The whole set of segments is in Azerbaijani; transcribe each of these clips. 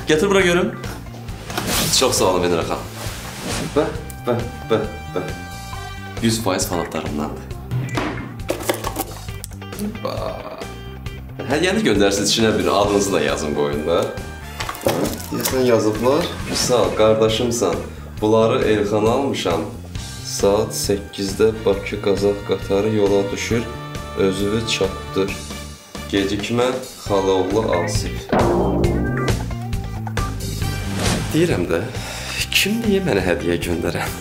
Getir bura görüm. Çok sağ olun Venera xanım. Bəh. 100% fanatlarımdandır. Hədiyyəni göndərsiniz, içinə bir adınızı da yazın qoyunda. Deyəsən yazıblar. Sağ ol, qardaşımsan. Bunları Elxana almışam. Saat 8-də Bakı-Qazax qatarı yola düşür, özünü çatdır. Gecikmə Xaloğlu Asif. Deyirəm də, kim niyə mənə hədiyyə göndərən?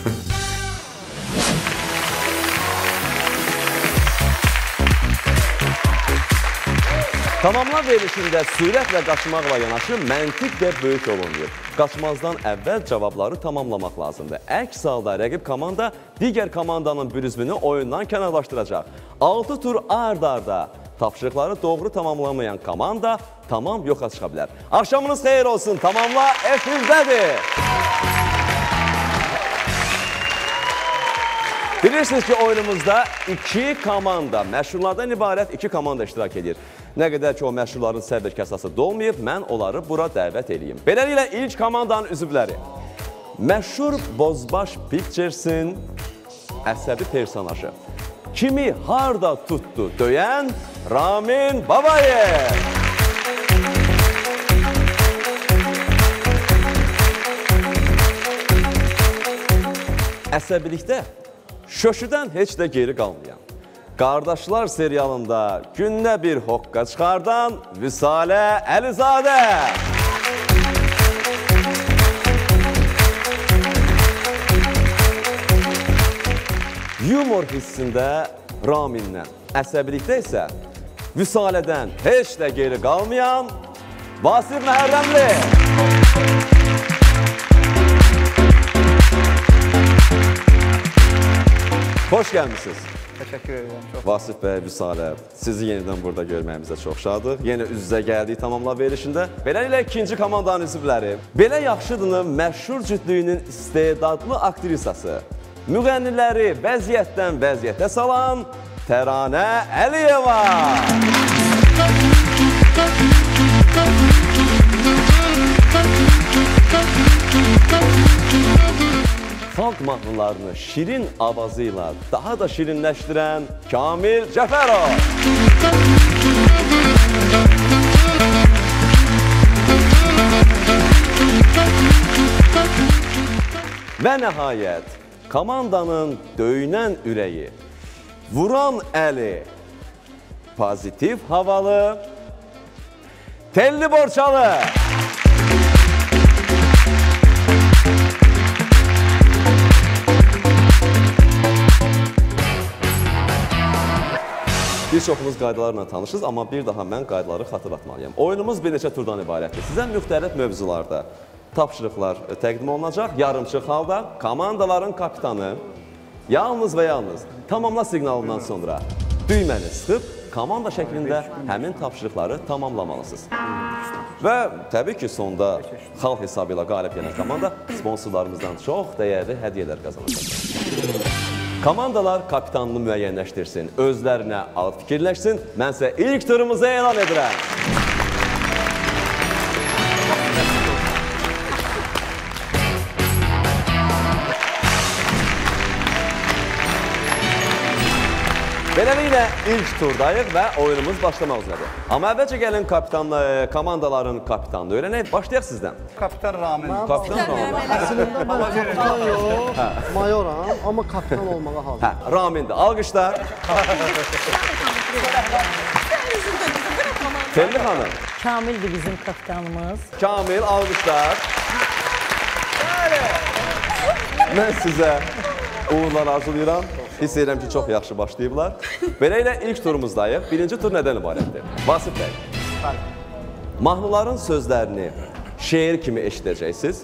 Tamamlar verilişində sürətlə qaçmaqla yanaşı məntiq də böyük rol oynayır. Qaçmazdan əvvəl cavabları tamamlamaq lazımdır. Əks halda rəqib komanda digər komandanın bürüzmünü oyundan kənarlaşdıracaq. 6 tur ard-arda tapşırıqları doğru tamamlamayan komanda tamam yoxa çıxa bilər. Axşamınız xeyir olsun, tamamla efirdədir. Bilirsiniz ki, oyunumuzda 2 komanda, məşhurlardan ibarət 2 komanda iştirak edir. Nə qədər ki, o məşhurların səbir kəsası dolmayıb, mən onları bura dəvət edeyim. Beləliklə, ilk komandanın üzvləri. Məşhur Bozbaş Pictures'in əsəbi personajı. Kimi harda tutdu döyən Ramin Babayev. Əsəbilikdə şöşüdən heç də geri qalmayan, Qardaşlar serialında gündə bir hoqqa çıxardan Vüsalə Əlizadə. Yumor hissində Ramindən, əsəbilikdə isə Vüsalədən heç də geri qalmayan Vasif Məhərrəmli. Hoş gəlmişsiniz. Təşəkkür edirəm. Vasif bəy, Vüsalə, sizi yenidən burada görməyimizə çox şadıq. Yenə üz-üzə gəldik tamamla verilişində. Beləliklə, ikinci komandanın üzvləri. Belə yaxşıdını məşhur cütlüyünün istedadlı aktrisası, müğənniləri vəziyyətdən vəziyyətə salan Təranə Əliyeva. Xalq mahnılarını şirin avazıyla daha da şirinləşdirən Kamil Cəfərov. Və nəhayət, komandanın döyünən ürəyi, vuran əli, pozitiv havalı, Telli Borçalı. Bir çoxunuz qaydalarla tanışsınız, amma bir daha mən qaydaları xatırlatmalıyım. Oyunumuz bir neçə turdan ibarətdir. Sizə müxtəlif mövzularda tapşırıqlar təqdim olunacaq. Yarımçıq halda komandaların kapitanı yalnız və yalnız tamamla siqnalından sonra düyməni sıxıb komanda şəklində həmin tapşırıqları tamamlamalısınız. Və təbii ki, sonda xalq hesabı ilə qalib gələn komanda sponsorlarımızdan çox dəyərli hədiyyələr qazanacaq. Komandalar kapitanını müəyyənləşdirsin, özlərinə alıb fikirləşsin. Mən sizə ilk turumuzu elan edirəm. Beləliklə, ilk turdayıq və oyunumuz başlamaq üzrədir. Amma əvvəlcə gəlin komandaların kapitanını öyrənək. Başlayaq sizdən. Kapitan Ramin. Kapitan Ramin. Əslində mən kapitan yox, mayoram, amma kapitan olmağa hazır. Ramindir. Alqışlar. Telli xanım. Kamildir bizim kapitanımız. Kamil, alqışlar. Mən sizə uğurlar arzulayıram. Hiss edirəm ki, çox yaxşı başlayıblar. Beləliklə, ilk turumuzdayıq. Birinci tur nədən ibarətdir? Vasif bəy. Mahnıların sözlərini şeir kimi eşidəcəksiniz.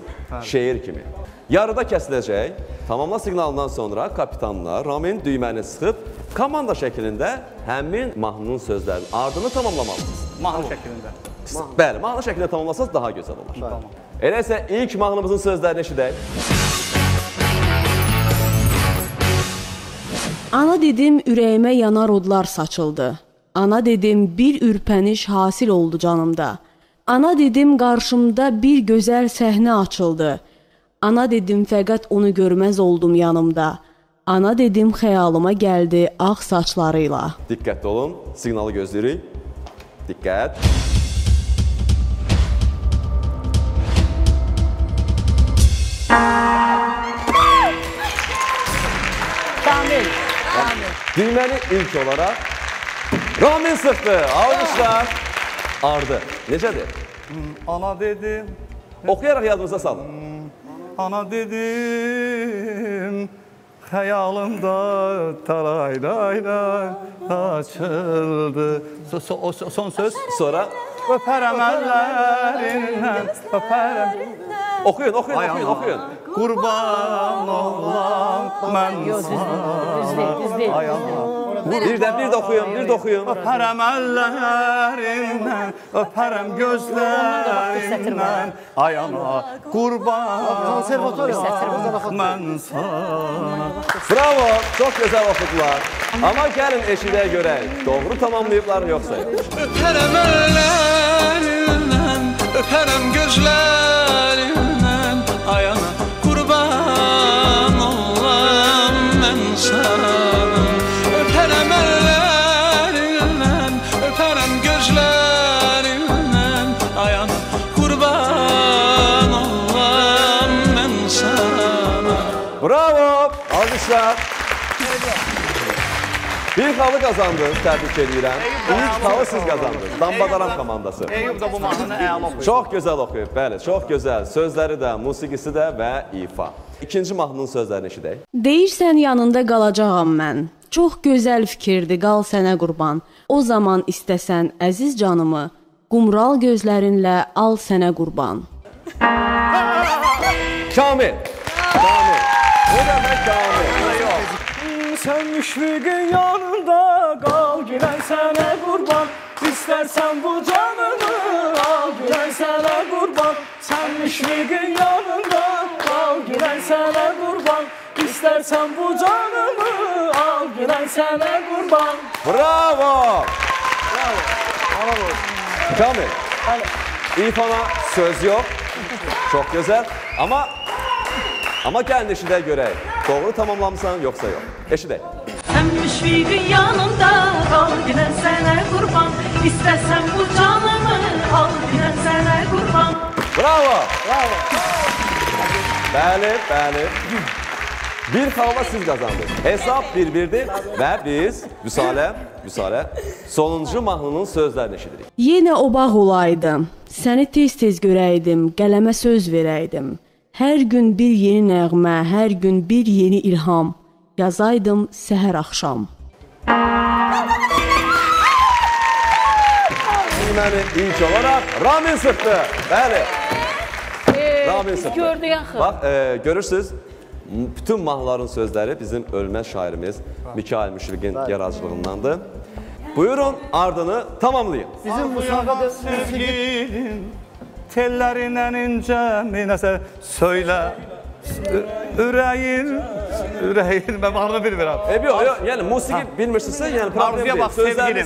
Şeir kimi. Yarıda kəsiləcək. Tamamla siqnalından sonra kapitanlar Ramin düyməni sıxıb komanda şəklində həmin mahnının sözlərinin ardını tamamlamalısınız. Mahnı şəklində. Bəli, mahnı şəklində tamamlasanız daha gözəl olur. Elə isə ilk mahnımızın sözlərini eşidək. Ana dedim, ürəyimə yanar odlar saçıldı. Ana dedim, bir ürpəniş hasil oldu canımda. Ana dedim qarşımda bir gözəl səhnə açıldı. Ana dedim fəqət onu görməz oldum yanımda. Ana dedim xəyalıma gəldi ağ saçlarıyla. Diqqətli olun, siqnalı gözləyirik. Diqqət. Kamil. Düyməni ilk olaraq Ramin sıxdı. Almışlar. Ardı. Necədir? Ana dedim, Oxuyaraq yadınıza salın. ana dedim, xəyalımda taraylayla açıldı. Son söz. Sonra Öpərəm əllərindən, öpərəm. oxuyun. Qurban olam mən sana. Ay Allah. Bir də oxuyun. Öpərəm əllərindən, öpərəm gözlərindən. Ay ana, qurban olam mən sana. Bravo, çox gözəl oxudular. Amma gəlin eşidəyə görək. Doğru tamamlayıblar yoxsa yox? Öpərəm əllərindən, öpərəm gözlərindən. Ay ana, qurban olam mən sana. Öpərəm əllərindən, öpərəm gözlərindən. Ay ana, qurban olam mən sana. Bravo, almışlar. Bir xalı qazandınız, təbrik edirəm. İlk xalı siz qazandınız. Dambadaram komandası. Eyüp da bu mahnını əla oxuyur. Çox gözəl oxuyub, bəli, çox gözəl. Sözləri də, musiqisi də və ifa. İkinci mahnının sözlərini eşidək. Deyirsən yanında qalacağam mən. Çox gözəl fikirdir, qal sənə qurban. O zaman istəsən əziz canımı, qumral gözlərinlə al sənə qurban. Kamil. Bu dəfə Kamil. Sen müşfiqin yanında qal, girən sənə qurban. İstərsən bu canımı al, girən sənə qurban. Sen müşfiqin yanında qal, girən sənə qurban. İstərsən bu canımı al, girən sənə qurban. Bravo. Kamil. İfana söz yox. Çox gözəl. Amma gəlin eşidək görək. Doğru tamamlamısan yoxsa yox? Eşidək. Sen müşfiqin yanımda kal, giden sene kurban. İstesen bu canımı al, giden sene kurban. Bravo. Bəli. Bir xalla siz qazandınız. Hesab 1-1'dir və biz Vüsalə sonuncu mahnının sözlərini eşidirik. Yenə o bağ olaydım, səni tez-tez görəydim, qələmə söz verəydim. Hər gün bir yeni nəğmə, hər gün bir yeni ilham, yazaydım səhər axşam. Düyməni ilk olaraq Ramin sıxdı. Bəli. Ramin sıxdı. Gördük axı. Bax, görürsünüz, bütün mahnıların sözləri bizim ölməz şairimiz Mikail Müşfiqin yaradıcılığındandır. Buyurun, ardını tamamlayın. Bizim müsaade sevgilim, tellərindən incəmi nəsə söylə. Ürəyin, mən mahnını bilmirəm. Yox, yəni musiqi bilmirsinizsə, yəni problem deyil.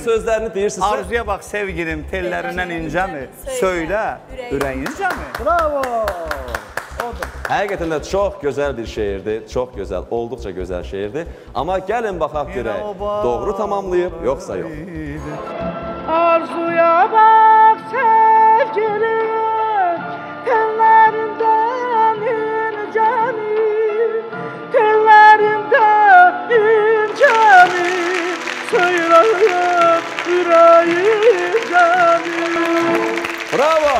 Sözlərini deyirsinizsə. Arzuya bax sevgilim, tellərindən incəmi söylə, ürəyin incəmi? Bravo. Həqiqətən də çox gözəl bir şeirdir, çox gözəl, olduqca gözəl şeirdir. Amma gəlin baxaq görək, doğru tamamlayıb, yoxsa yox. Arzuya bak sevgilim, tellerinden incemi, tellerinden incemi, söyleyip yüreğimcemi. Bravo!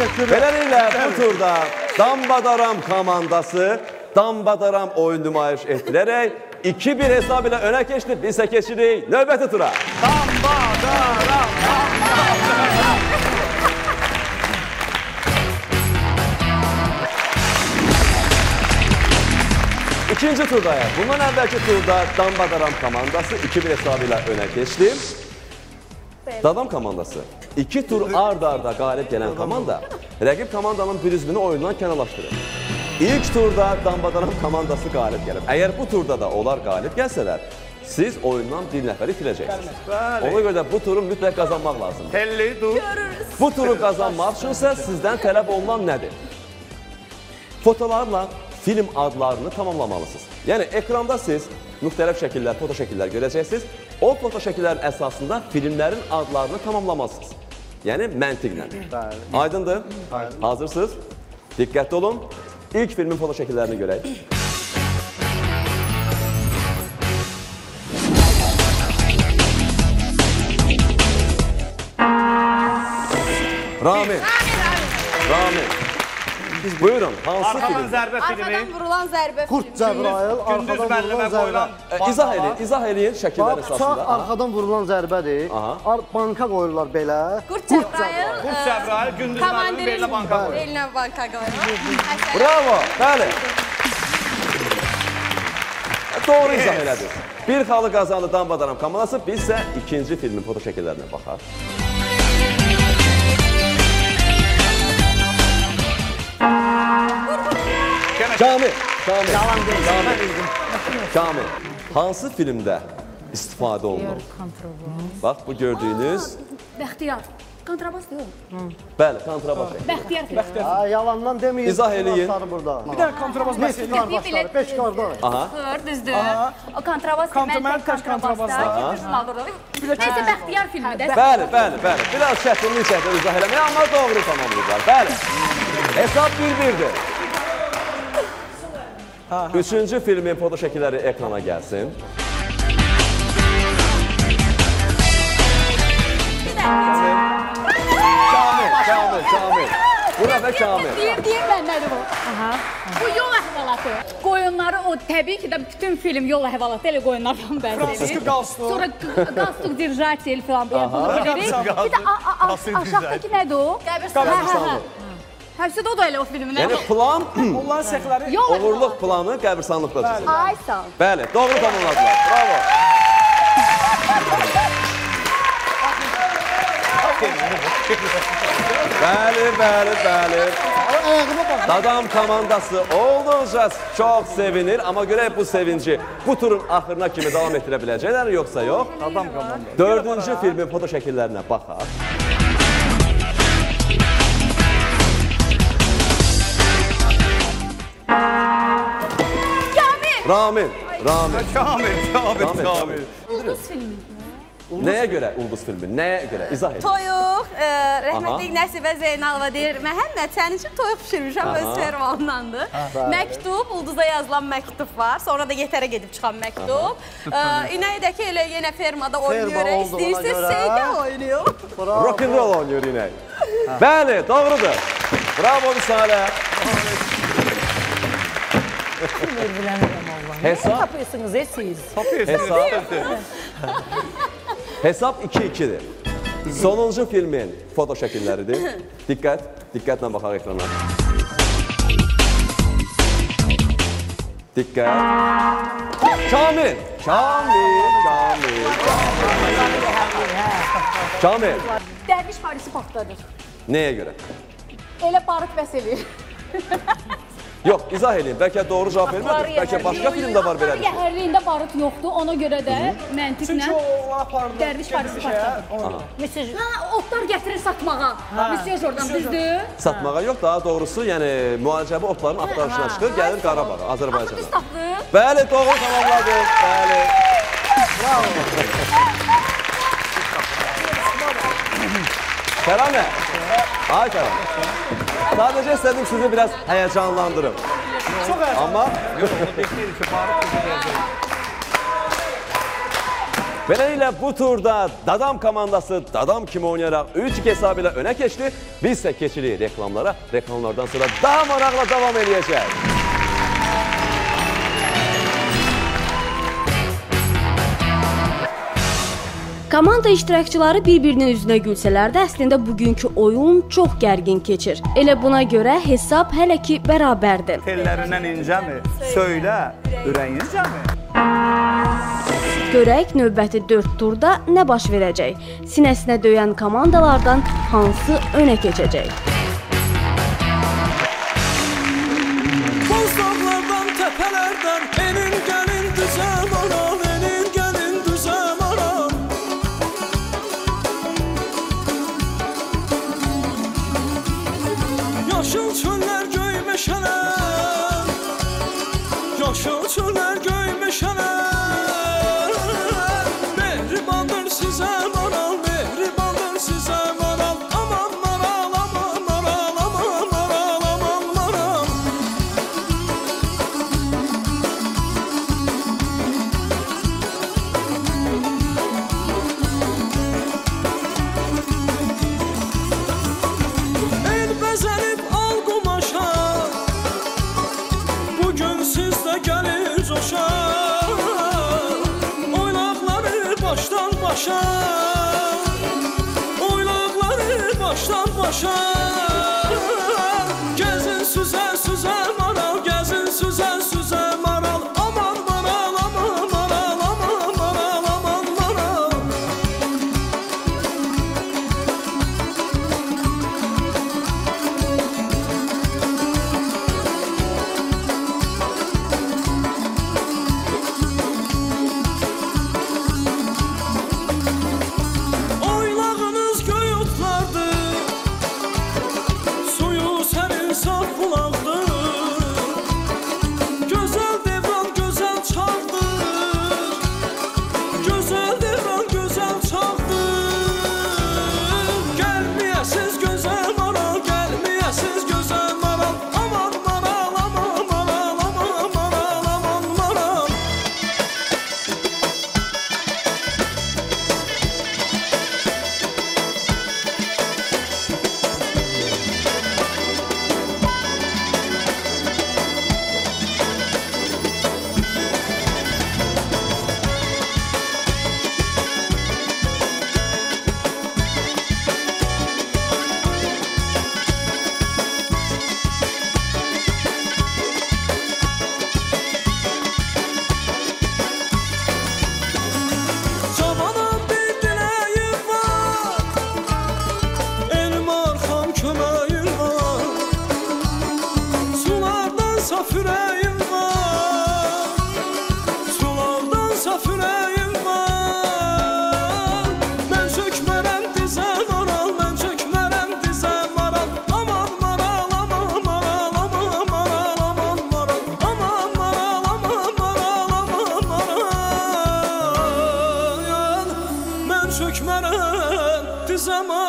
Beləliklə bu turda Dambadaram komandası Dambadaram oyun nümayiş etdirərək 2-1 hesab ilə önə keçdi. Biz isə keçirik növbəti tura. Dambadaram! İkinci turdayıq. Bundan əvvəlki turda Dambadaram komandası 2-1 hesab ilə önə keçdi. Dadam komandası 2 tur ard-arda qalib gələn komanda rəqib komandanın bir üzvünü oyundan kənarlaşdırır. İlk turda Dambadaram komandası qalib gəlib. Əgər bu turda da onlar qalib gəlsələr, siz oyundan bir nəfəri itirəcəksiniz. Bəli. Ona görə də bu turu mütləq qazanmaq lazımdır. Telli dur. Bu turu qazanmaq üçünsə sizdən tələb olunan nədir? Fotolarla film adlarını tamamlamalısınız. Yəni ekranda siz müxtəlif şəkillər, foto şəkillər görəcəksiniz. O foto şəkillərin əsasında filmlərin adlarını tamamlamalısınız. Yəni məntiqlə. Aydındır? Hazırsınız? Diqqətli olun. İlk filmin foto şəkillərini görək. Ramin. Buyurun, hansı Arkadan film? zərbə filmi. Arkadan vurulan zərbə Kurt filmi. Cəbrayıl, Gündüz arxadan müəllimə vurulan zərbə. qoyulan. İzah eləyin şəkillər Bax, bıçaq əsasında. arxadan vurulan zərbədir. Banka qoyurlar belə. Kurt Cəbrayıl. Kurt Cəbrayıl, Gündüz müəllimə belə banka qoyur. Elinə banka qoyur. Bravo, bəli. Doğru izah elədiniz. Bir xalı qazandı Dambadaram komandası, biz isə ikinci filmin foto şəkillərinə baxaq. Kamil, hansı filmdə istifadə olunur? Bax, bu gördüyünüz... Bəxtiyar. Kontrabas yox. Bəli, kontrabas. Bəxtiyar film. Yalandan deməyin. İzah eləyin. Bir dənə kontrabas Neçə qardaşları, 5 qardaş. Düzdür. O kontrabas film. Mən tək kontrabasda. Neyse Bəxtiyar filmidir. Bəli. Biraz çətinlik çəkdir izah eləməyə, amma doğru tamamlayırlar. Bəli. Hesab 1-1'dir. Üçüncü filmin foto şəkilləri ekrana gəlsin. Kamil. Bu nəfə Kamil. Deyir mən nədir bu? Bu yol əhvalatı. Qoyunları o təbii ki də bütün film yol əhvalatı elə qoyunlardan bəhs edir. Sonra Qalstuk Dirjatel falan bunu bilirik. Bir də aşağıdakı nədir o? Qəbirstanlıq. Hepsi de o da elə o filmin. Yəni plan, Onların sexləri uğurluq planı qəbirstanlıqda çizilir. Ay sağ ol. Bəli, doğru tamamladılar. Bravo. Bəli. Dadam komandası olduqca çox sevinir, amma görək bu sevinci bu turun axırına kimi davam etdirə biləcəklər, yoxsa yox? Dadam komandası. Dördüncü filmin foto şəkillərinə baxaq. Ramin. Kamil. Ulduz filmi. Nəyə görə Ulduz filmi? Nəyə görə? İzah edin. Toyuq, rəhmətlik Nəsibə Zeynalova deyir, Məhəmməd, sənin üçün toyuq pişirmişəm, öz fermandandır. Məktub, Ulduza yazılan məktub var, sonra da Yetərə gedib çıxan məktub. İnəkdəki elə yenə fermada oynayır, istəyirsiniz, Seyqə oynayır. Rock'n'roll oynuyor inək. Bəli, doğrudur. Bravo Misalə. Hesap Tapıyorsunuz siz. Hesap 2-2'dir. Sonuncu filmin foto şəkilləridir. Diqqətlə baxaq ekrana. Diqqət. Kamil. Dərviş Parisi partladır. Nəyə görə? Elə barıt bəs eləyir. Yox, izah edin. Bəlkə doğru cavab vermədik. Bəlkə başqa filmdə var belə bir şey. Yəhərliyində barıt yoxdur, ona görə də məntiqlə Çünki o apardı. Dərviş Parisi partladır. Otlar gətirir satmağa. Mesaj oradan düzdür. Satmağa yox, daha doğrusu, yəni müalicəbi otların axtarışına çıxır, gəlir Qarabağa, Azərbaycana. Biz tapdıq. Bəli, doğru tamamladıq. Bəli. Bravo. Kəramə. Ay Kəramə. Sadəcə istədim sizi biraz həyəcanlandırım. Çox həyəcanlı. Amma beləliklə bu turda Dadam komandası Dadam kimi oynayaraq 3-2 hesabı ilə önə keçdi. Biz isə keçirik reklamlara. Reklamlardan sonra daha maraqla davam edəcək. Komanda iştirakçıları bir-birinin üzünə gülsələr də əslində bugünkü oyun çox gərgin keçir. Elə buna görə hesab hələ ki bərabərdir. Tellərindən incəmi? Söylə, ürəyincəmi? Görək növbəti 4 turda nə baş verəcək? Sinəsinə döyən komandalardan hansı önə keçəcək? Bozlardan, təpələrdən, enin gəlin düzəm olan, enin gəlin Yaşıl çöller göy meşələr, yaşıl çöller göy meşələr. Mehribandır sizə maral, mehribandır sizə maral. Aman maral, aman maral, aman maral, aman maral. El bəzənib al qumaşa, bugün sizdə gəlir coşa. Oynaqları başdan başa, oynaqları başdan başa. Gəzin süzə süzə maral, gəzin süzə süzə maral. Aman maral, aman maral, aman maral, aman maral. Oylağınız göy otlardır, suyu sərin saf bulaqdır. Gözəl devran gözəl çağdır, gözəl devran gözəl çağdır. Gəlməyəsiz gözəl maral, gəlməyəsiz gözəl maral. Aman maral, aman maral, aman maral, aman maral. Cavanın bir diləyi var, elm arxam köməyim var. Sulardan saf ürəyim var, sulardan saf ürəyim var. Mən çökmərəm dizə maral, mən çökmərəm dizə maral. Aman maral, aman maral, aman maral, aman maral. Aman maral, aman maral, aman maral. Mən çökmərəm dizə maral.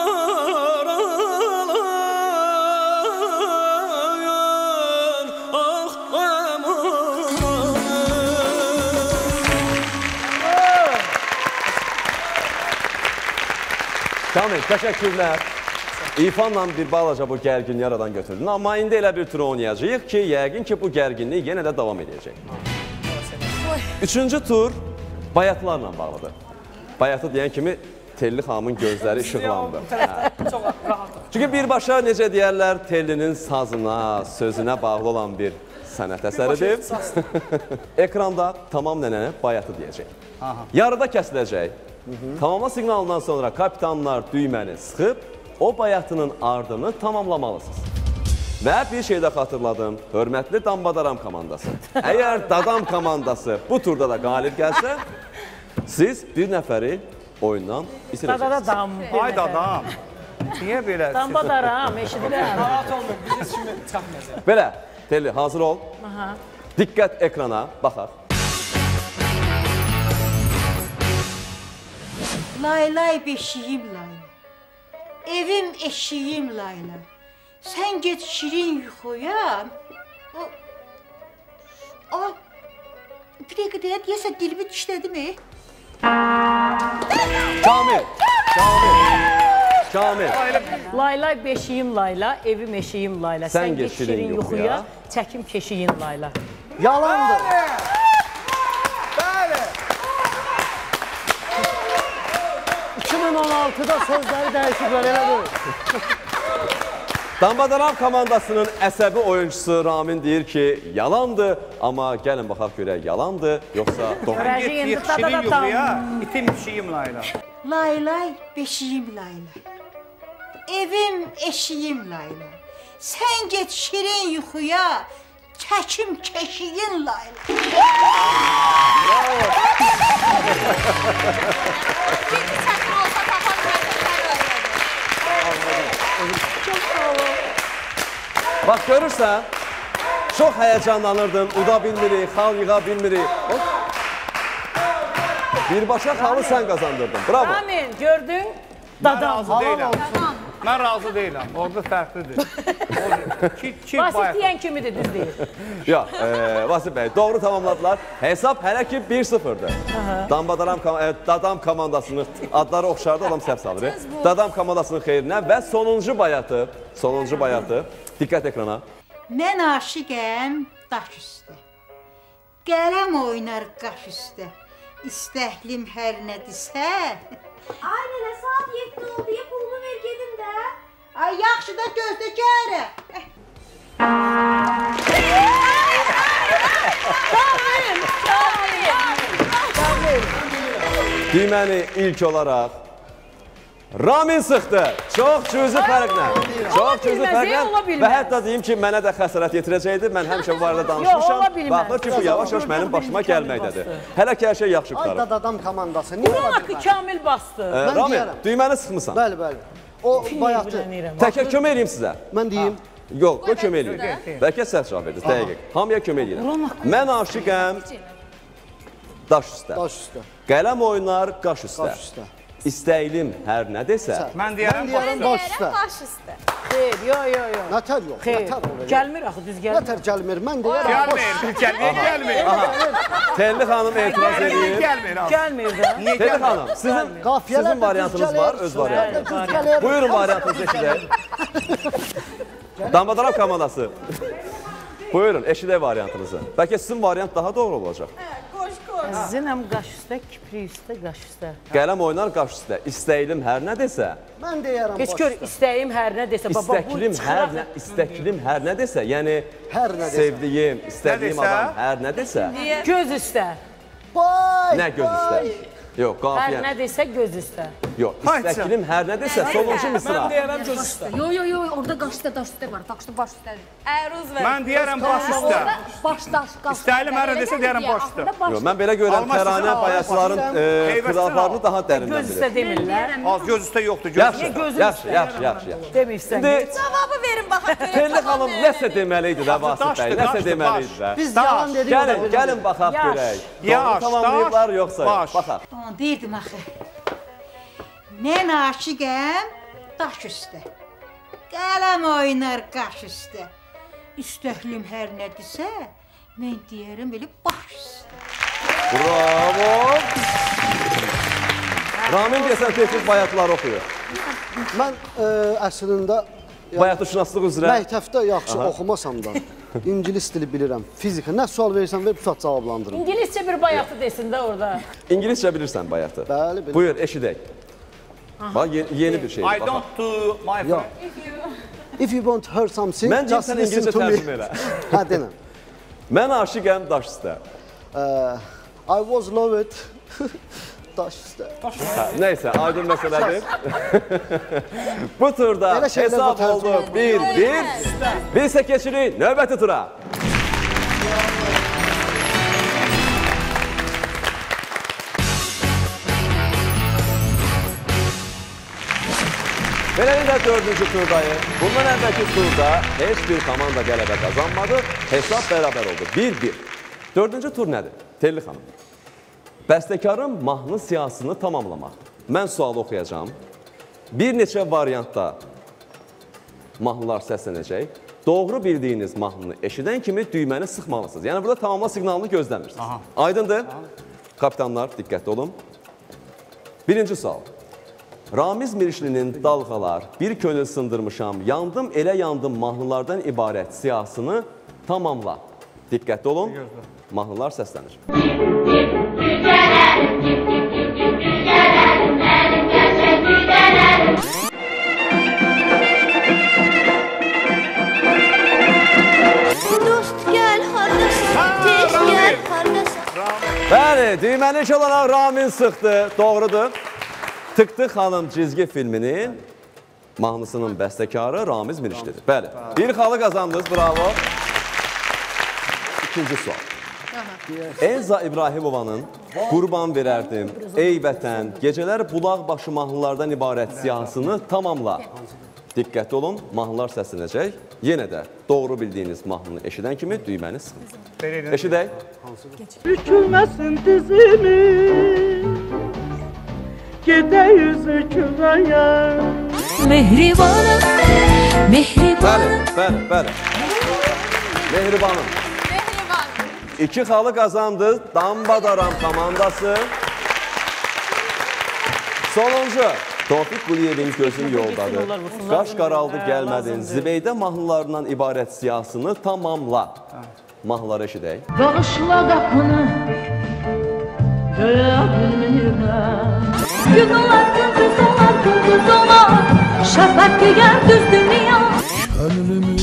Ah, aman. Kamil, təşəkkürlər. İfanla bir balaca bu gərginliyi aradan götürdün. Amma indi elə bir tur oynayacağıq ki, yəqin ki, bu gərginlik yenə də davam edəcək. Üçüncü tur bayatlarla bağlıdır. Bayatı deyən kimi Telli xanımın gözləri işıqlandı. Çox rahatım. Çünki birbaşa necə deyərlər, Tellinin sazına, sözünə bağlı olan bir sənət əsəridir. Ekranda tamam nənəni bayatı deyəcək. Yarıda kəsiləcək. Tamamla siqnalından sonra kapitanlar düyməni sıxıb, o bayatının ardını tamamlamalısınız. Və bir şey də xatırladım, hörmətli Dambadaram komandası. Əgər Dadam komandası bu turda da qalib gəlsə, siz bir nəfəri oyundan itirəcəksiniz. Dadadam. Ay dadam. Niyə belə? Dambadaram, eşidirəm. Rahat olun, bizi kimi çıxmayacaq. Belə, Telli, hazır ol. Diqqət ekrana, baxaq. Laylay beşiyim layla, evim eşiyim layla. Sen get şirin yuxuya. Ay, bir dakika deyəsə dilimi dişlədi mi? Kamil, Kamil. Laylay beşiyim layla, evim eşiyim layla. Sen get şirin yuxuya, çəkim keşiyin layla. Yalandır. Bəli. 2016'da sözləri dəyişiblər, elə deyil. Dambadaram komandasının əsəbi oyuncusu Ramin deyir ki, yalandır. Amma gəlin baxaq görək, yalandır, yoxsa doğru. Get şirin yuxuya, itim pişiyim layla. Laylay beşiyim layla, evim eşiyim layla. Sen get şirin yuxuya, çəkim keşiyin layla. İkinci çəkim olsa tapan müəssisələr öyrənir. Çok sağ olun. Bax, görürsən, çox həyəcanlanırdın, uda bilmirik, xal yığa bilmirik. Birbaşa xalı sən qazandırdın, bravo. Amin, gördün? Mən razı deyiləm. Mən razı deyiləm, orada fərqlidir. Vasif deyən kimidir, düz deyir. Yox, Vasif bəy, doğru tamamladılar. Hesab hələ ki 1-0'dır. Dadam komandasının adları oxşardı, adam səhv salır. Dadam komandasının xeyrinə və sonuncu bayatı, diqqət ekrana. Mən aşiqəm daş üstə, qələm oynar qaş üstə, istəklim hər nədirsə. Ay nənə, saat 7 oldu, ya pulumu ver gedim də. Ay yaxşı da gözlə gəlirəm. Düyməni ilk olaraq Ramin sıxdı. Çox cüzi fərqlə. Çox cüzi fərqlə. Və hətta deyim ki, mənə də xəsarət yetirəcəkdi. Mən həmişə bu barədə danışmışam. Baxır ki, bu yavaş-yavaş mənim başıma gəlməkdədir. Hələ ki, hər şey yaxşı qutarıb. Ay dadam komandası. Buranı Kamil bastı. Ramin, düyməni sıxmısan. Bəli, bəli. O bayatı. Təkə kömək edeyim sizə. Mən deyim. Yox, o kömək edeyim. Bəlkə səhv cavab verdiniz, dəqiq. Hamıya kömək edirəm. Mən aşiqəm daş üstə. Daş üstə. Qələm oynar qaş üstə. Qaş üstə. İstəylim hər nə desə. Mən deyərəm baş üstə. Xeyr, yox. Nətər yox, nətər olur. Gəlmir axı, düz gəlmir. Nətər gəlmir, mən deyərəm baş üstə. Gəlmir. Telli xanım etiraz edeyim. Gəlmir də. Telli xanım, sizin variantınız var, öz variantınız. Buyurun variantınızı eşidək. Damadaram komandası. Buyurun, eşidək variantınızı. Bəlkə sizin variant daha doğru olacaq. Zinəm qaş üstə, kipri üstə, qaş üstə. Qələm oynar qaş üstə. İstəylim hər nə desə. Mən deyərəm baş üstə. Heç gör, istəyim hər nə desə. İstəklim hər nə desə. Yəni, sevdiyim, istədiyim adam hər nə desə. Göz üstə. Nə göz üstə? Yox, qafiyə. Hər nə desə göz üstə. Yox, istəklim hər nə desə, sonuncu misra. Mən deyərəm göz üstə. Yox, orada qaş üstə, daş üstə var. Bax, baş üstədir. Mən deyərəm baş üstə. Baş, daş, qaş. İstəylim hər nə desə deyərəm baş üstə. Yox, mən belə görürəm, təranə bayaqçıların xilaflarını daha dərindən Göz üstə bilir. demirlər. Az göz üstə yoxdur, Yaxşı. Demirsən. Cavabı verin, baxaq görək. Telli xanım nəsə deməliydi də Vasif bəy, nəsə deməliydi də. Biz yalan dedik. Gəlin baxaq görək. Doğru tamamlayıblar yoxsa yox, baxaq. Onu deyirdim axı. Mən aşiqəm daş üstə, qələm oynar qaş üstə, istəklim hər nədirsə, mən deyərəm belə baş üstə. Bravo! Ramin deyəsən tez-tez bayatları oxuyur. Mən əslində bayatışınaslıq üzrə məktəbdə yaxşı oxumasam da İngilis dili bilirəm, fizika. Nə sual verirsən, ver, bu saat cavablandırın. İngiliscə bir bayatı desin də orada. İngiliscə bilirsən bayatı. Bəli, bilirəm. Buyur, eşidək. Bax, yeni bir şeydir. I don't do my friend. If you want to hear something, mən just sən listen İngilizcə to me. tərcümə elə. Hə, denəm. Mən aşiqəm daş üstə. I was loved daş üstə. Nəysə, aydın məsələdir. Bu turda hesab oldu 1-1. Biz isə keçirik növbəti tura. Beləliklə 4-cü turdayıq. Bundan əvvəlki turda heç bir komanda qələbə qazanmadı. Hesab bərabər oldu. 1-1. 4-cü tur nədir? Telli xanım. Bəstəkarın mahnı siyasını tamamlamaq. Mən sualı oxuyacağım. Bir neçə variantda mahnılar səslənəcək. Doğru bildiyiniz mahnını eşidən kimi düyməni sıxmalısınız. Yəni burada tamamla siqnalını gözləmirsiniz. Aydındır? Kapitanlar, diqqətli olun. Birinci sual. Ramiz Mirişlinin Dalğalar, Bir könül sındırmışam, Yandım elə yandım mahnılardan ibarət siyasını tamamla. Diqqətli olun. Mahnılar səslənir. Bəli, düyməni ilk olaraq Ramin sıxdı, doğrudur. Tıktı xanım cizgi filminin mahnısının bəstəkarı Ramiz Mirişlidir. Bəli, bir xalı qazandınız, bravo. İkinci sual. Elza İbrahimovanın Qurban verərdim, Ey vətən, Gecələr bulaq başı mahnılardan ibarət siyahısını tamamla. Diqqətli olun, mahnılar səslənəcək. Yenə də doğru bildiyiniz mahnını eşidən kimi düyməni sıxın. Eşidək. Bükülməsin dizimi, gedək üzü külaya. Mehribanım, mehribanım. Bəli. Mehribanım. 2 xalı qazandı Dambadaram komandası. Sonuncu. Tofiq Quliyevin gözün yoldadır. Qaş qaraldı gəlmədin. Zibeydə mahnılarından ibarət siyasını tamamla. Mahnıları eşidək. Bağışla qapını, döyə bilmirəm. Gün olar, gündüz olar, şəfək geyər düz dünya. Könlümün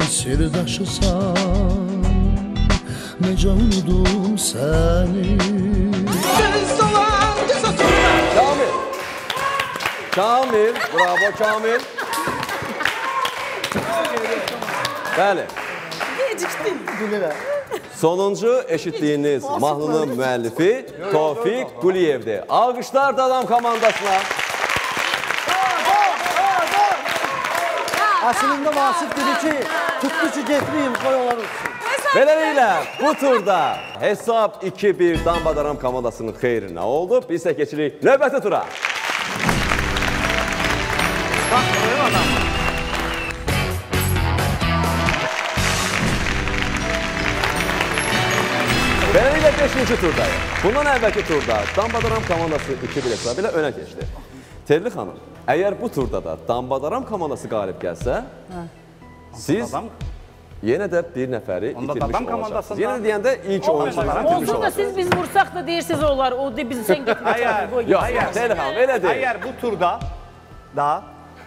sirdaşısan, necə unudum səni. Kamil, bravo Kamil. Bəli. Sonuncu eşitdiyiniz mahnının müəllifi Tofiq Quliyevdir. Alqışlar Dadam komandasına. Əslində Vasif dedi ki, tutdu ki, getireyim, qoy onlar uçsun. Beləliklə, bu turda hesab 2-1 Dambadaram komandasının xeyrinə oldu. Biz isə keçirik növbəti tura. Beləliklə 5-ci turdayıq. Bundan əvvəlki turda Dambadaram komandası 2-1 hesabı ilə önə keçdi. Terli xanım, əgər bu turda da Dambadaram komandası qalib gəlsə, siz yenə də bir nəfəri itirmiş olacaqsınız. Yenə deyəndə ilk oyuncuları itirmiş olsun da siz biz vursaq da deyirsiniz onlar, o da biz sən getməyəcək. Yox, Terli xanım, elə deyil. Əgər bu turda da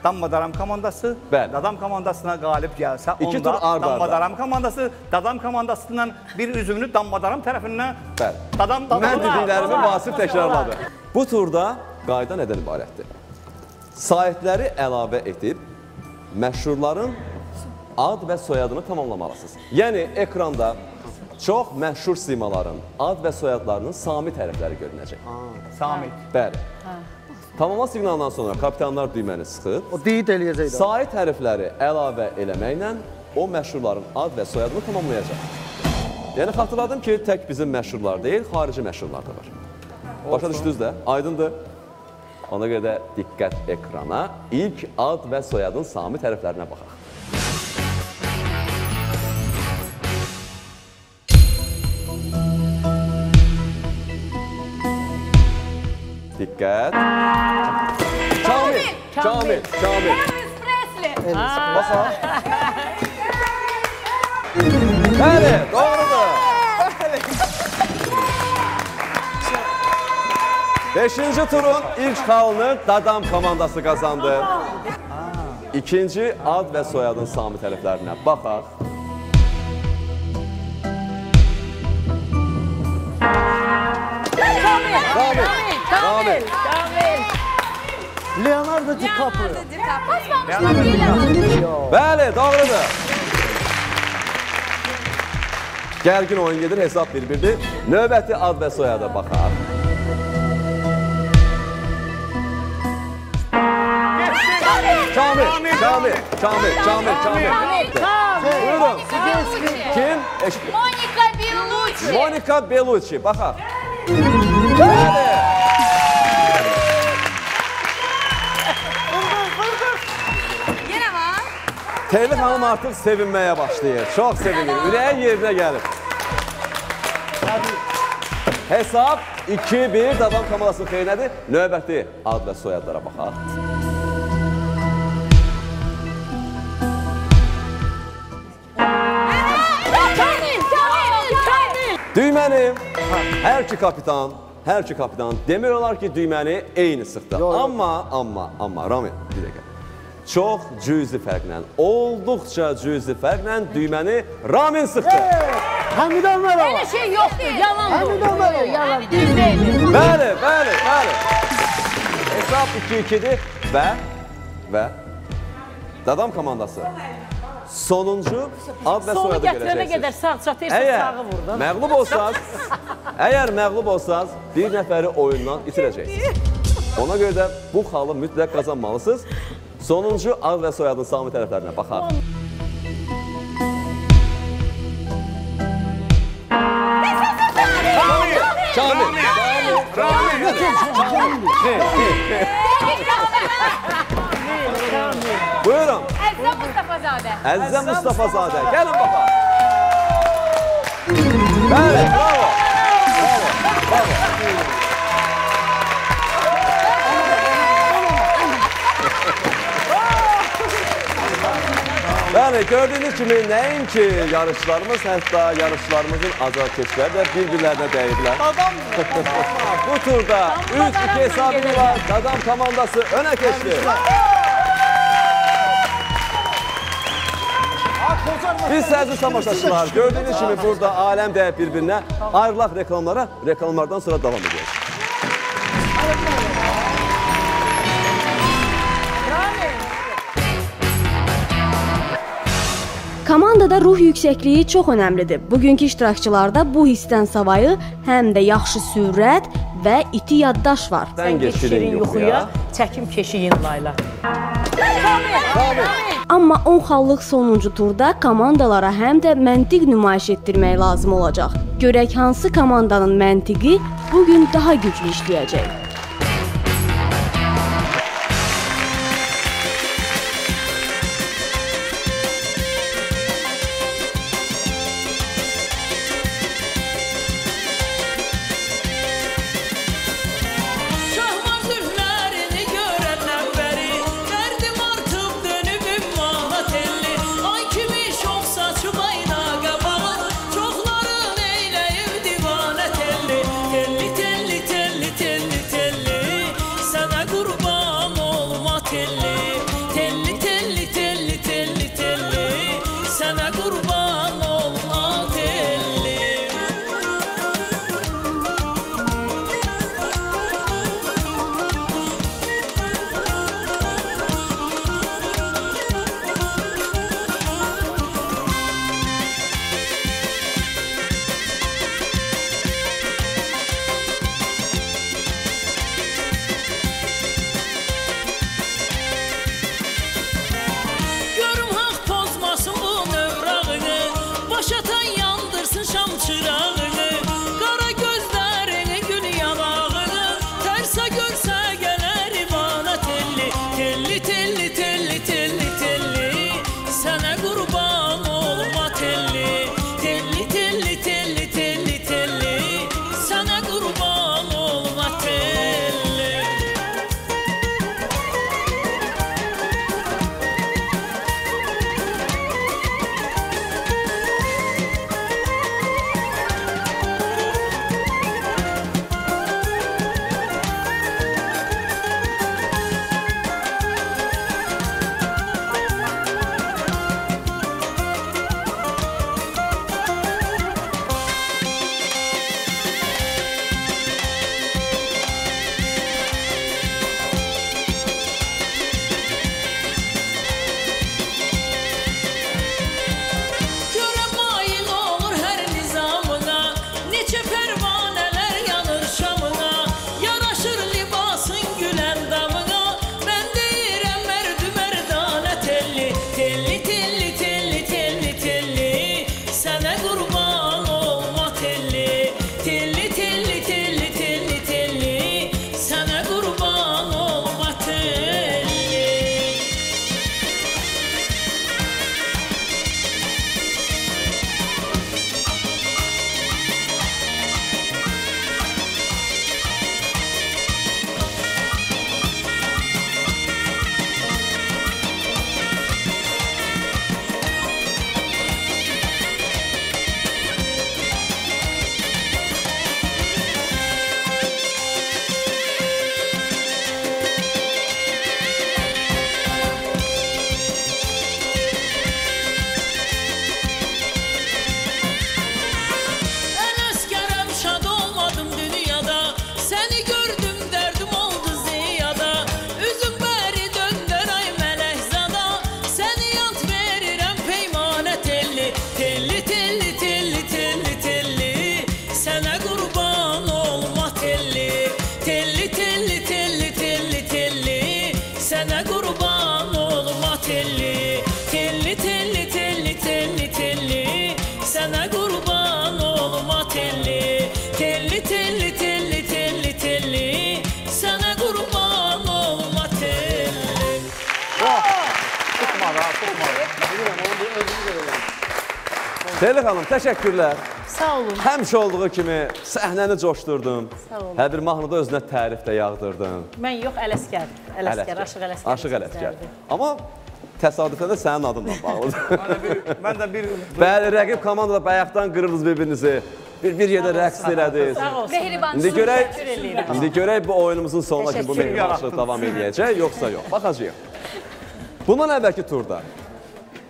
Dambadaram komandası Dadam komandasına qalib gəlsə, onda Dambadaram komandası Dadam komandasından bir üzvünü Dambadaram tərəfindən Mən dediklərimi Vasif təkrarladı. Bu turda qayda nədən ibarətdir? Saytləri əlavə edib məşhurların ad və soyadını tamamlamalısınız. Yəni, ekranda çox məşhur simaların ad və soyadlarının samit hərfləri görünəcək. Samit. Bəli. Tamamla siqnalından sonra kapitanlar düyməni sıxıb, o deyid eləyəcək. Sait hərfləri əlavə eləməklə o məşhurların ad və soyadını tamamlayacaq. Yəni, xatırladım ki, tək bizim məşhurlar deyil, xarici məşhurlar da var. Başa düşdünüz də, aydındır. Ona görə də diqqət ekrana, ilk ad və soyadın samit hərflərinə baxaq. Diqqət. Kamil. Elvis Presley. Bəli, doğrudur. 5-ci turun ilk xalını Dadam komandası qazandı. İkinci ad və soyadın samit hərflərinə baxaq. Kamil. Leonardo DiCaprio. Bəli, doğrudur. Gərgin oyun gedir, hesab 1-1-dir. Növbəti ad və soyada baxaq. Kamil. Buyurun. Kim? Monika Bellucci. Monika Bellucci, baxaq. Bəli. Terli xanım artıq sevinməyə başlayır. Çox sevinir. Ürəyin yerinə gəlib. Hesab 2-1 Dadam komandasının xeyrinədir. Növbəti ad və soyadlara baxaq. Düyməni hər iki kapitan demək olar ki, düyməni eyni sıxdı. Amma, Rami, bir dəqiqə. Çox cüzi fərqlə, olduqca cüzi fərqlə düyməni Ramin sıxdı. Həmidə Ömərova. Elə şey yoxdur, yalan Həmidə Ömərova. Yalan, düz deyil. Bəli. Hesab 2-2-dir və Dadam komandası sonuncu ad və soyadı görəcəksiniz. Sonu gətirənə qədər sağ çatırsa sağı vurdun. Əgər məğlub olsanız, bir nəfəri oyundan itirəcəksiniz. Ona görə də bu xalı mütləq qazanmalısınız. Sonuncu ad və soyadın sami tərəflərinə baxaq. Buyurun. Əzizə Mustafazadə. Əzizə Mustafazadə. Gəlin baxaq. Bəli, bravo. Bravo. Bəli, gördüyünüz kimi nəinki yarışlarımız, hətta yarışlarımızın azarkeşləri də bir-birlərinə dəyiblər. Bu turda 3-2 hesabı var. Dadam komandası önə keçdi. Biz sərzi tamaşaçılar, gördüyünüz kimi burada aləm dəyib bir-birinə. Ayrılaq reklamlara, reklamlardan sonra davam ediyoruz. Komandada ruh yüksəkliyi çox önəmlidir. Bugünkü iştirakçılarda bu hissdən savayı həm də yaxşı sürət və iti yaddaş var. Sən geçirin yuxuya, çəkim keşiyin layla. Amma 10 xallıq sonuncu turda komandalara həm də məntiq nümayiş etdirmək lazım olacaq. Görək hansı komandanın məntiqi bugün daha güclü işləyəcək. Selin xanım, təşəkkürlər. Sağ olun. Həmişə olduğu kimi səhnəni coşdurdun. Sağ olun. Hər bir mahnıda özünə tərif də yağdırdın. Mən yox, Ələskər. Ələskər, Aşıq Ələskər. Aşıq Ələskər. Amma təsadüfən də sənin adınla bağlıdır. Mən də bir... Bəli, rəqib komandada bayaqdan qırırdınız bir-birinizi. Bir yerdə rəqs elədiniz. Sağ olsun. İndi görək bu oyunumuzun sonuna ki, bu mehribançılıq davam edəcək, yoxsa yox. Baxacağıq. Bundan əvvəlki turda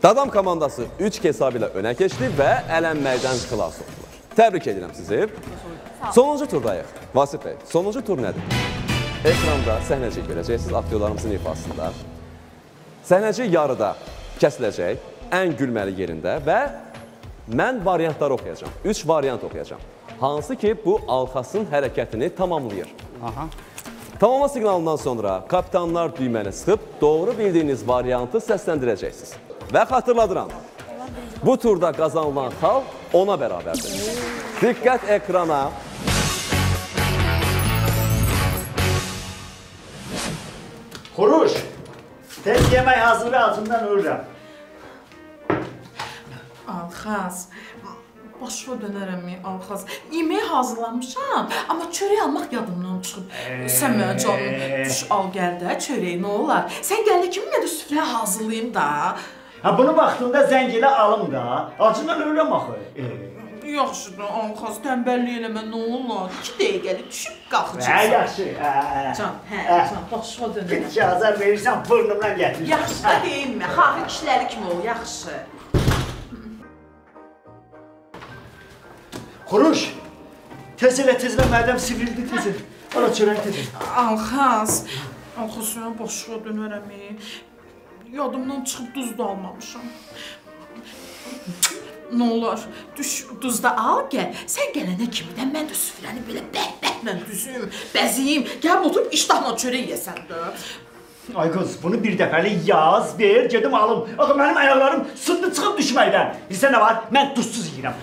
Dadam komandası 3 hesabı ilə önə keçdi və ələnməkdən xilas oldular. Təbrik edirəm sizi. Sonuncu turdayıq. Vasif bəy, sonuncu tur nədir? Ekranda səhnəcik görəcəksiniz aktyorlarımızın ifasında. Səhnəcik yarıda kəsiləcək, ən gülməli yerində və mən variantları oxuyacağam. 3 variant oxuyacağam. Hansı ki, bu Alxasın hərəkətini tamamlayır. Tamamla siqnalından sonra kapitanlar düyməni sıxıb doğru bildiyiniz variantı səsləndirəcəksiniz. Və xatırladıram, bu turda qazanılan xal 10-a bərabərdir. Diqqət ekrana. Xuruş, tez yemək hazır və acımdan ölürəm. Alxaz, başıma dönərəm Alxaz. Yeməyi hazırlamışam, amma çörək almaq yadımdan çıxıb. Sən mənə canım, düş al gəl də çörək, nə olar? Sən gəldə kimi mən də süfrə hazırlayayım da. Bunu vaxtında zəng elə alım da, acından ölürəm axı. Yaxşıdır, Alxaz, tənbəllik eləmə, nə olar? 2 dəqiqəlik düşüb qalxacaqsan. Yaxşı, Can, can, başıma dönərəm. İcazə verirsən, burnumdan gətirirsən. Yaxşı da deyinmə, xahir kişiləri kimi ol, yaxşı. Xuruş, tez elə, mədəm sivrildi tez elə. Ala çörək tez elə. Alxaz, sənə başıma dönərəm. Yadımdan çıxıb duz da almamışam. Nə olar, düş, duz da al, gəl. Sən gələnə kimi də mən də süfrəni belə bəhbəhlə düzüm, bəziyim. Gəl oturub iştahla çörək yəsən də. Ay qız, bunu bir dəfəlik yaz, ver, gedim alım. Axı, mənim ayaqlarım sındı çıxıb düşməkdən. Bilsə nə var, mən duzsuz yiyirəm.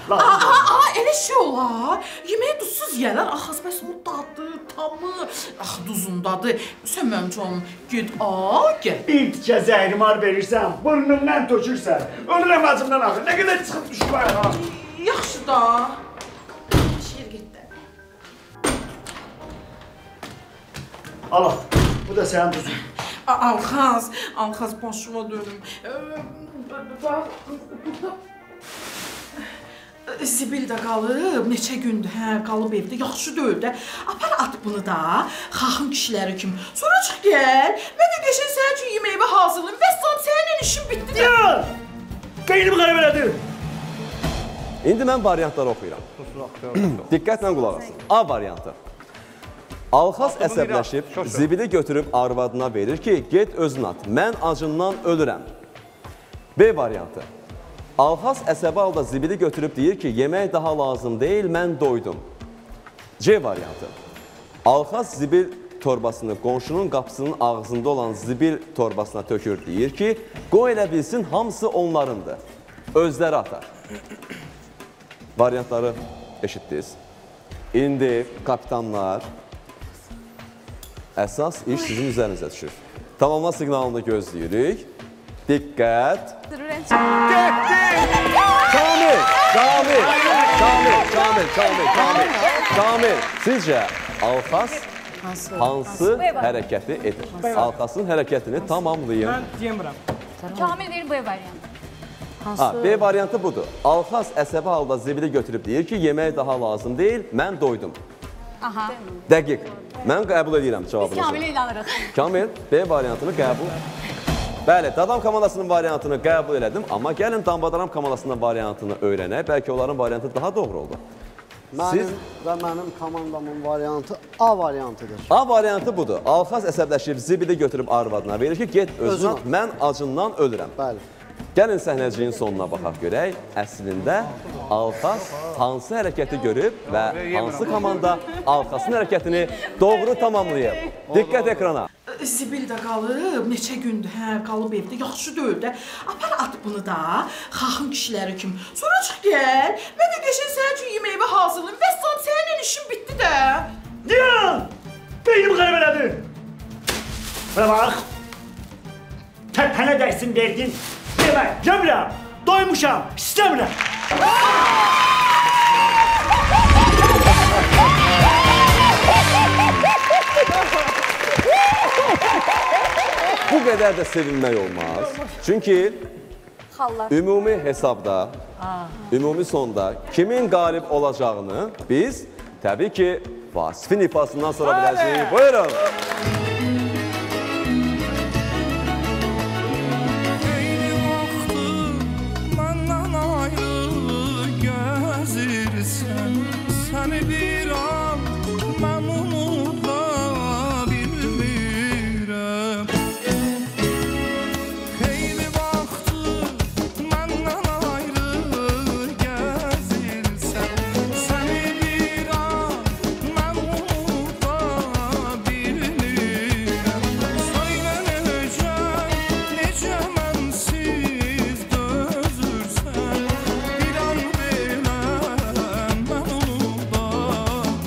Elə şey olar. Yeməyə duzsuz yiyərlər. Axı, bəs o dadı, tamı, axı, duzundadır. Sən mənim canım, ged, gəl. Bir tikə zəhrimar verirsən, burnumdan tökürsən. Ölürəm acımdan axı, nə qədər çıxıb düşmək ha. Yaxşı da. Şeir getdi. Ala, bu da sənin duzun. Alxaz, başıma dönüm. Bax, burada zibil də qalıb, neçə gündür, qalıb evdə, yaxşı deyil də. Apar at bunu da, xaxın kişiləri kimi. Sonra çıx gəl, mən də qəşən sənin üçün yeməyi hazırlayım. Vəssalam, sənin işin bitdi də. Qeynimi qərib elədir. İndi mən variantları oxuyuram. Diqqətlə qulaq asın. A variantı. Alxaz əsəbləşib, zibili götürüb arvadına verir ki, get özün at, mən acından ölürəm. B variantı. Alxaz əsəbi halda zibili götürüb deyir ki, yemək daha lazım deyil, mən doydum. C variantı. Alxaz zibil torbasını qonşunun qapısının ağzında olan zibil torbasına tökür, deyir ki, qoy elə bilsin, hamısı onlarındır. Özləri atar. Variantları eşitdiniz. İndi kapitanlar, əsas iş sizin üzərinizə düşür. Tamamla siqnalını gözləyirik. Diqqət. Kamil. Sizcə Alxaz hansı hərəkəti edir? Alxazın hərəkətini tamamlayın. Mən demirəm. Kamil verin B variantı. B variantı budur. Alxaz əsəbi halda zibili götürüb deyir ki, yemək daha lazım deyil, mən doydum. Aha. Dəqiq. Mən qəbul edirəm cavabınızı. Biz Kamilə inanırıq. Kamil, B variantını qəbul. Bəli, Dadam komandasının variantını qəbul elədim, amma gəlin Dambadaram komandasının variantını öyrənək. Bəlkə onların variantı daha doğru oldu. Mənim və mənim komandamın variantı A variantıdır. A variantı budur. Alxaz əsəbləşib zibili götürüb arvadına verir ki, get özün at, mən acından ölürəm. Bəli. Gəlin səhnəciyin sonuna baxaq görək. Əslində Alxaz hansı hərəkəti görüb və hansı komanda Alxazın hərəkətini doğru tamamlayıb. Diqqət ekrana. Zibil də qalıb, neçə gündür, qalıb evdə, yaxşı deyil də. Apar at bunu da, xaxın kişiləri kimi. Sonra çıx gəl, mən də qəşən sənin üçün yeməyi hazırlayım. Vəssalam, sənin işin bitdi də. Diyan! Beynimi qərib elədir. Buna bax. Tərpənə dərsin verdin. yemək, yemirəm. Doymuşam, istəmirəm. Bu qədər də sevinmək olmaz. Çünki ümumi hesabda, ümumi sonda kimin qalib olacağını biz təbii ki Vasifin ifasından sonra biləcəyik. Buyurun. Eyni vaxtı məndən ayrı gəzirsən, səni bir an mən unuda bilmirəm. Eyni vaxtı məndən ayrı gəzirsən, səni bir an mən unuda bilmirəm. Söylə necə mənsiz dözürsən, bir an belə mən unuda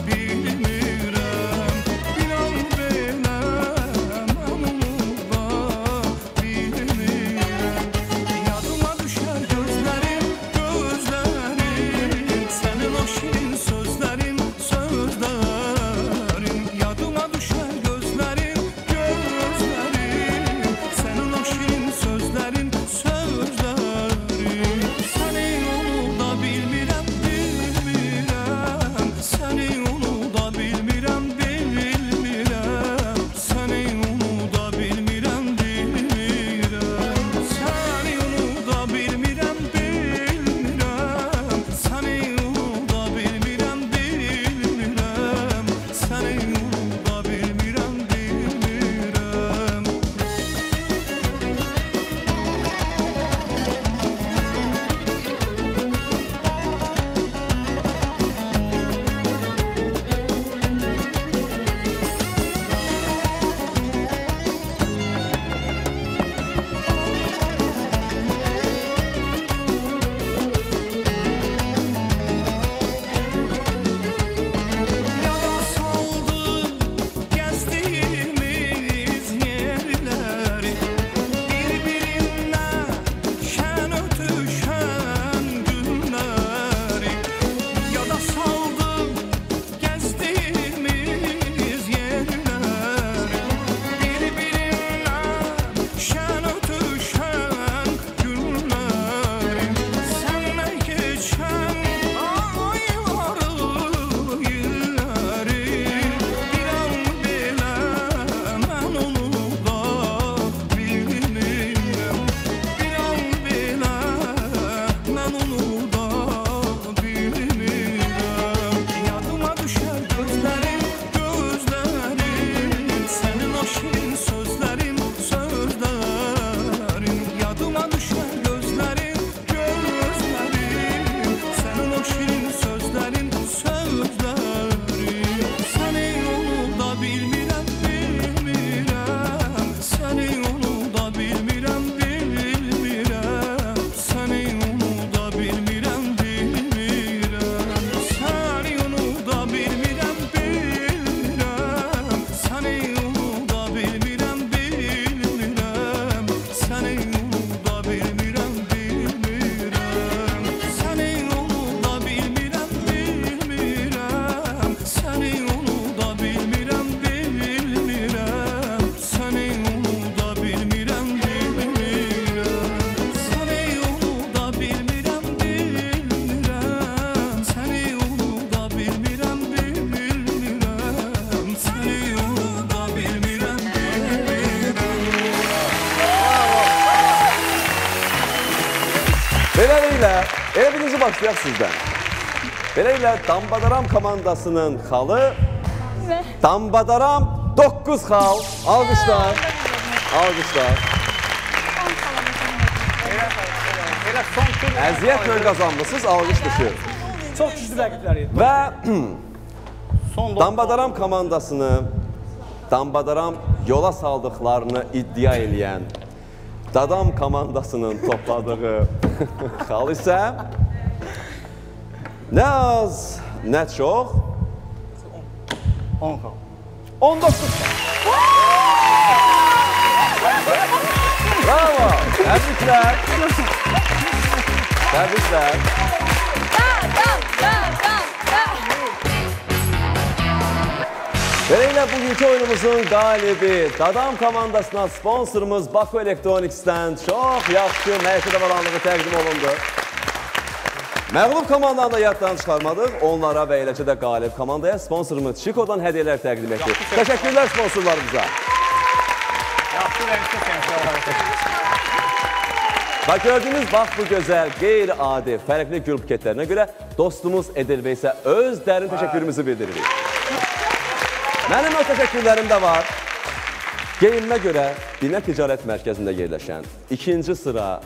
bilmirəm. Bir an belə mən unuda bilmirəm. Yadıma düşər gözlərin, sənin o şirin sözlərin, yadıma düşər gözlərin, sənin o şirin sözlərin, səni unuda bilmirəm, səni unuda bilmirəm, səni unuda bilmirəm, səni unuda bilmirəm, səni unuda bilmirəm, səni unuda bilmirəm. Yada saldı gəzdiyimiz yerləri, bir-birindən şən ötüşən günləri. Yada saldı gəzdiyimiz yerləri, bir-birindən şən ötüşən günləri. Səndən keçən ayları, illəri, bir an belə mən unuda bilmirəm. Bir an belə mən unuda bilmirəm. Yadıma düşər gözlərin, sənin o şirin sözlərin, yadıma düşər gözlərin, sənin o şirin sözlərin, səni unuda bilmirəm, səni unuda bilmirəm, səni unuda bilmirəm, səni unuda bilmirəm, səni unuda bilmirəm, səni unuda bilmirəm, səni unuda bilmirəm, səni unuda bilmirəm, səni unuda bilmirəm, səni unuda bilmirəm, səni unuda bilmirəm, səni unuda bilmirəm. Beləliklə, elə birinci başlayaq sizdən. Beləliklə, Dambadaram komandasının xalı Dambadaram 9 xal. Alqışlar. Alqışlar. Əziyyətlə qazanmışsınız, alqış düşür. Çox güclü rəqibləri. Və Dambadaram komandasını, Dambadaram yola saldıqlarını iddia eləyən Dadam komandasının topladığı xal isə nə az, nə çox 10 xal. 19 xal. Bravo. Təbriklər. Təbriklər. Beləliklə bugünkü oyunumuzun qalibi Dadam komandasına sponsorumuz Baku Electronics'dən çox yaxşı məişət avadanlığı təqdim olundu. Məğlub komandanı da yaddan çıxarmadıq. Onlara və eləcə də qalib komandaya sponsorumuz Chico'dan hədiyyələr təqdim etdik. Təşəkkürlər sponsorlarımıza. Və gördüyünüz bax bu gözəl, qeyri-adi, fərqli gül buketlərinə görə dostumuz Edelveysə öz dərin təşəkkürümüzü bildiririk. Mənim o təşəkkürlərim də var. Geyinmə görə Binə Ticarət Mərkəzində yerləşən 2-ci sıra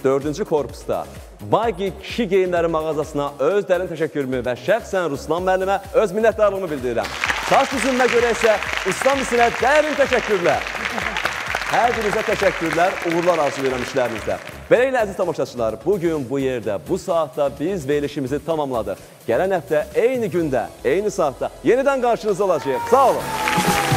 4-cü korpusda Bagi kişi geyimləri mağazasına öz dərin təşəkkürümü və şəxsən Ruslan müəllimə öz minnətdarlığımı bildirirəm. Saç düzülmə görə isə Ustam isinə dərin təşəkkürlər. Hər birinizə təşəkkürlər, uğurlar arzulayıram işlərinizdə. Beləliklə, əziz tamaşaçılar, bugün bu yerdə, bu saatda biz verilişimizi tamamladıq. Gələn həftə eyni gündə, eyni saatda yenidən qarşınızda olacaq. Sağ olun.